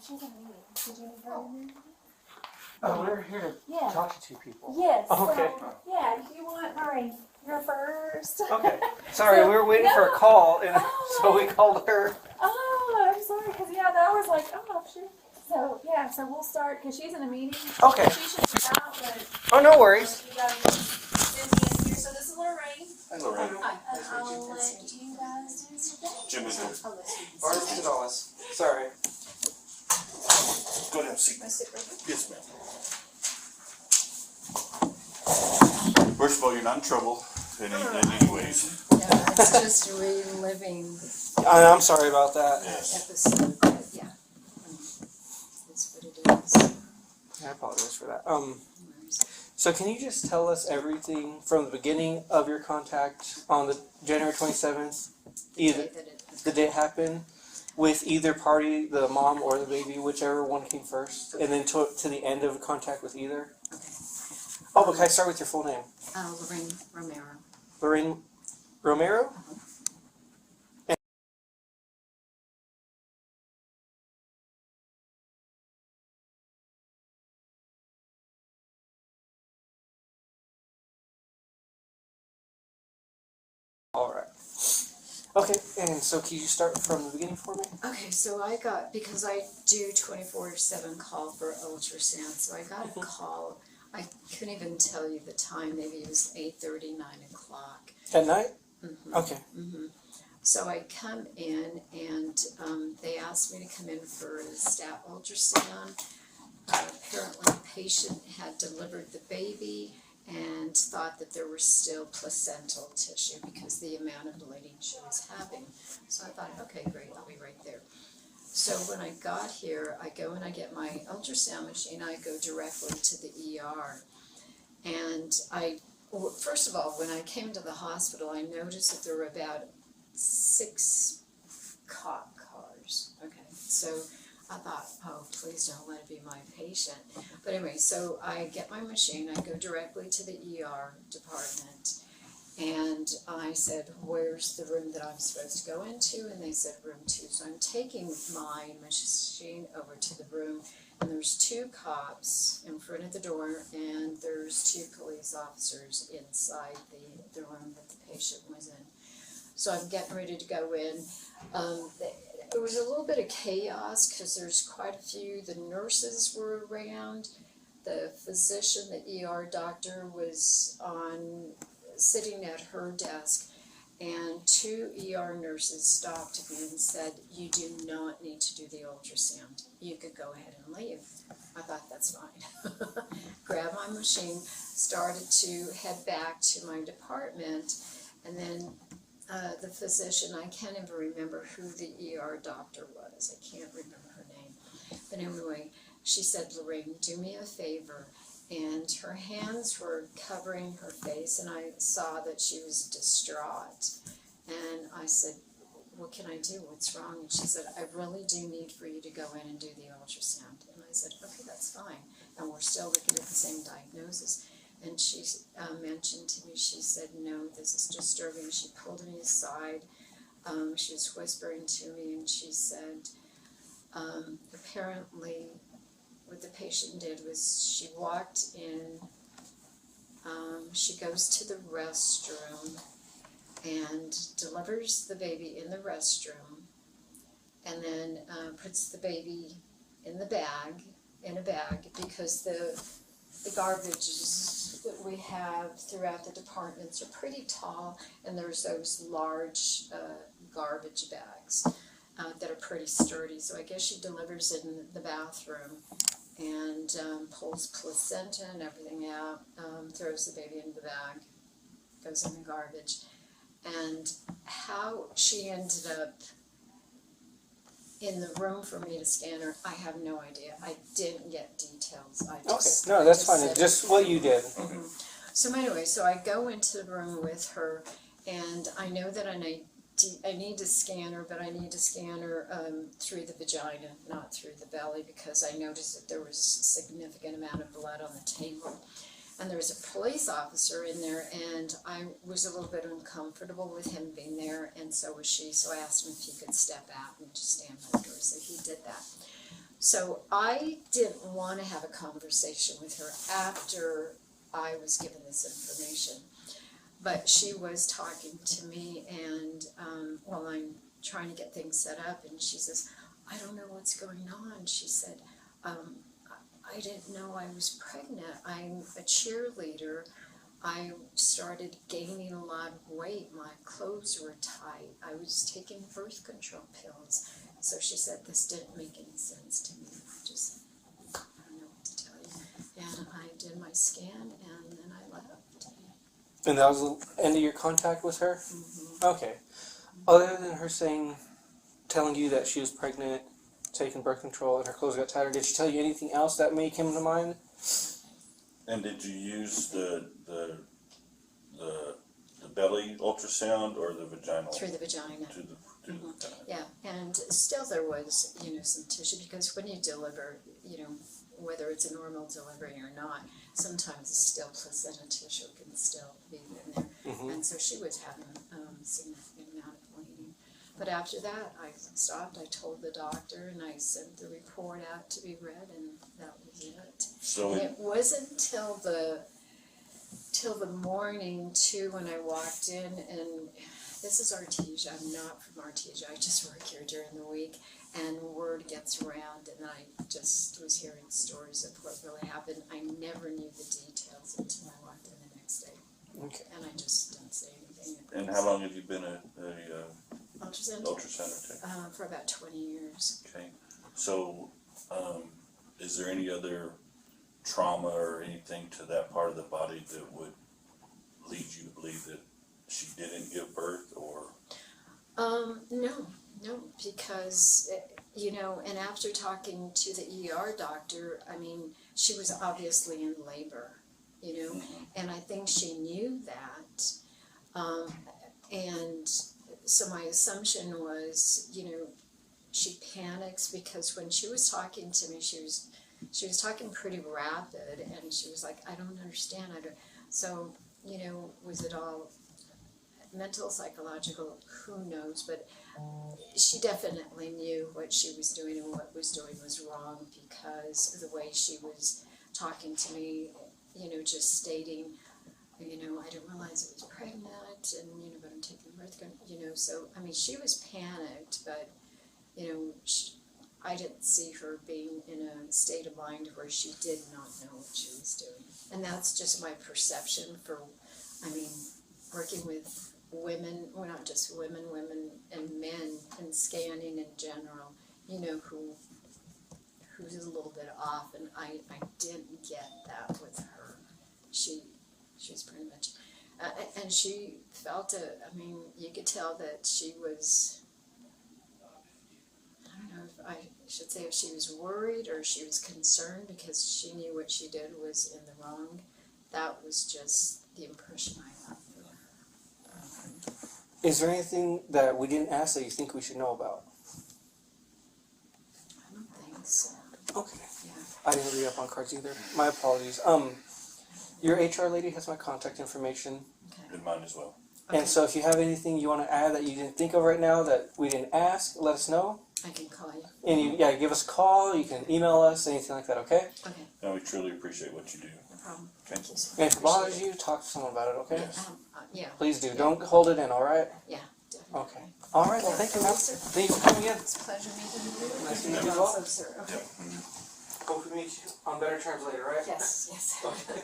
she's in a meeting. Did you need her in there? Oh, we're here to talk to two people. Yes. Oh, okay. So, yeah, if you want, Marie, you're first. Okay. Sorry, we were waiting for a call, and so we called her. Oh, I'm sorry, because that was like, oh, shoot. So, so we'll start, because she's in a meeting. Okay. She should be out, but... Oh, no worries. You guys send me in here. So this is Lorraine. Hi, Lorraine. Hi. I'll let you guys do something. Jim is here. Barnes Gonzalez. Sorry. Go ahead and have a seat. Can I sit right here? Yes, ma'am. First of all, you're not in trouble in any ways. Yeah, it's just reliving I'm sorry about that. the Yes. episode, but yeah. It's what it is. I apologize for that. So can you just tell us everything from the beginning of your contact on the January 27th, either the day it happened, with either party, the mom or the baby, whichever one came first, and then to the end of contact with either? Okay. Oh, but can I start with your full name? Lorraine Romero. Lorraine Romero? Alright. Okay, and so can you start from the beginning for me? Okay, so because I do 24/7 call for ultrasound, so I got a call. I couldn't even tell you the time, maybe it was 8:30, 9 o'clock. At night? Mm-hmm. Okay. Mm-hmm. So I come in and they asked me to come in for a stat ultrasound. Apparently the patient had delivered the baby and thought that there was still placental tissue because the amount of bleeding she was having. So I thought, okay, great, I'll be right there. So when I got here, I go and I get my ultrasound machine, I go directly to the ER. And first of all, when I came to the hospital, I noticed that there were about 6 cop cars. Okay, so I thought, oh, please don't let it be my patient. But anyway, so I get my machine, I go directly to the ER department, and I said, where's the room that I'm supposed to go into? And they said room 2. So I'm taking my machine over to the room, and there's 2 cops in front of the door, and there's 2 police officers inside the room that the patient was in. So I'm getting ready to go in. There was a little bit of chaos because there's quite a few. The nurses were around. The physician, the ER doctor, was sitting at her desk, and 2 ER nurses stopped me and said, you do not need to do the ultrasound. You could go ahead and leave. I thought, that's fine. Grabbed my machine, started to head back to my department, and then the physician, I can't even remember who the ER doctor was. I can't remember her name. But anyway, she said, Lorraine, do me a favor. And her hands were covering her face, and I saw that she was distraught. And I said, what can I do? What's wrong? And she said, I really do need for you to go in and do the ultrasound. And I said, okay, that's fine. And we're still looking at the same diagnosis. And she mentioned to me, she said, no, this is disturbing. She pulled me aside. She was whispering to me, and she said, apparently what the patient did was she walked in, she goes to the restroom and delivers the baby in the restroom, and then puts the baby in a bag, because the garbages that we have throughout the departments are pretty tall, and there's those large garbage bags that are pretty sturdy. So I guess she delivers it in the bathroom and pulls placenta and everything out, throws the baby into the bag, goes in the garbage. And how she ended up in the room for me to scan her, I have no idea. I didn't get details. Okay, no, that's fine. Just what you did. Mm-hmm. So anyway, so I go into the room with her, and I know that I need to scan her, but I need to scan her through the vagina, not through the belly, because I noticed that there was a significant amount of blood on the table. And there was a police officer in there, and I was a little bit uncomfortable with him being there, and so was she. So I asked him if he could step out and just stand by the door. So he did that. So I didn't want to have a conversation with her after I was given this information. But she was talking to me, and while I'm trying to get things set up, and she says, I don't know what's going on. She said, I didn't know I was pregnant. I'm a cheerleader. I started gaining a lot of weight. My clothes were tight. I was taking birth control pills. So she said this didn't make any sense to me. I don't know what to tell you. And I did my scan, and then I left. And that was the end of your contact with her? Mm-hmm. Okay. Other than her telling you that she was pregnant, taking birth control, and her clothes got tighter, did she tell you anything else that may come to mind? And did you use the belly ultrasound or the vaginal? Through the vagina. Through the vagina. Yeah, and still there was, some tissue, because when you deliver, whether it's a normal delivery or not, sometimes still placenta tissue can still be in there. Mm-hmm. And so she was having a significant amount of bleeding. But after that, I stopped, I told the doctor, and I sent the report out to be read, and that was it. So And it wasn't till the morning, too, when I walked in, and this is Artesia, I'm not from Artesia, I just work here during the week, and word gets around, and I just was hearing stories of what really happened. I never knew the details until I walked in the next day, Okay. and I just didn't say anything. and how long have you been a Ultrasound? ultrasound tech? For about 20 years. Okay. So, is there any other trauma or anything to that part of the body that would lead you to believe that she didn't give birth, or? No, because, and after talking to the ER doctor, she was obviously in labor, Mm-hmm. and I think she knew that. And so my assumption was, she panics, because when she was talking to me, she was talking pretty rapid, and she was like, I don't understand. So, was it all mental, psychological, who knows, but she definitely knew what she was doing, and what was doing was wrong, because of the way she was talking to me, just stating, I didn't realize I was pregnant, and, but I'm taking birth control, so, she was panicked, but, I didn't see her being in a state of mind where she did not know what she was doing. And that's just my perception for, working with women, well, not just women and men, and scanning in general, who's a little bit off, and I didn't get that with her. She's pretty much, and she felt it. You could tell that she was, I don't know if I should say if she was worried or she was concerned, because she knew what she did was in the wrong. That was just the impression I got for her. Is there anything that we didn't ask that you think we should know about? I don't think so. Okay. Yeah. I didn't read up on cards either. My apologies. Your HR lady has my contact information. Okay. And mine as well. And so if you have anything you want to add that you didn't think of right now that we didn't ask, let us know. I can call you. And give us a call, you can email us, anything like that, okay? Okay. And we truly appreciate what you do. No problem. Okay. Thank you so And if it bothers Appreciate you, talk to someone about it, okay? Yes. Yeah, Please do. Don't hold it in, alright? yeah, definitely. Okay. Alright, well, thank you, ma'am. Thank you for coming in. It's a pleasure meeting you. Nice to meet you as Also, well. sir. Okay. Yep. Hope we meet you on better terms later, right? Yes, yes. Okay.